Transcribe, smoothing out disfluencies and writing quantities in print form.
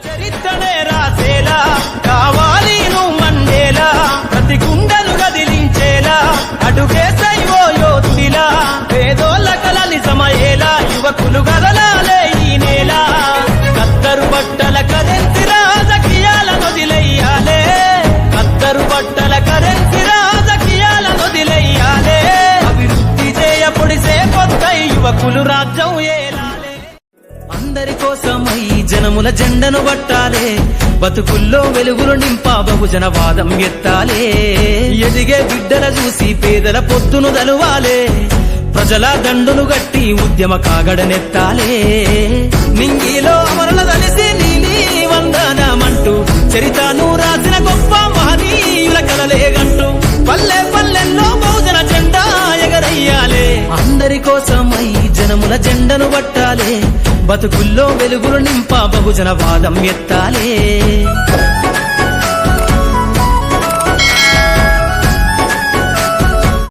చరిత్రనే రాసేలా కావాలి నువ్వు మండేలా ప్రతి గుండెను గదిలించేలా అడుగేసై ఓ యోధుడిలా పేదోళ్ళ కలలి సమయేలా యువకులు గదలాలే ఈ నేల కత్తరు బట్టల కరెన్సీ రాజకీయాల నొదిలెయ్యాలే కత్తరు బట్టల కరెన్సీ రాజకీయాల నొదిలెయ్యాలే అభివృద్ధి చేయపొడిసే కొత్త యువకులు రాజ్యం ఏలాలే అందరి కోసమై జనముల జెండను పట్టాలే బతుకుల్లో వెలుగులు నింపా బహుజన వాదం ఎత్తాలే ఎదిగే బిడ్డల చూసి పేదల పొద్దును దలువాలే ప్రజల దండును గట్టి ఉద్యమ కాగడనెత్తాలే నింగిలో అమరుల దలిసి నీలి వందనమంటూ చరితను రాసిన గొప్ప మహనీయుల కలలేగంటూ పల్లె పల్లెల్లో బహుజన జెండా ఎగరయ్యాలే అందరి కోసమై జనముల జెండను పట్టాలే బతుకుల్లో వెలుగులు నింపా బహుజన వాదం ఎత్తాలే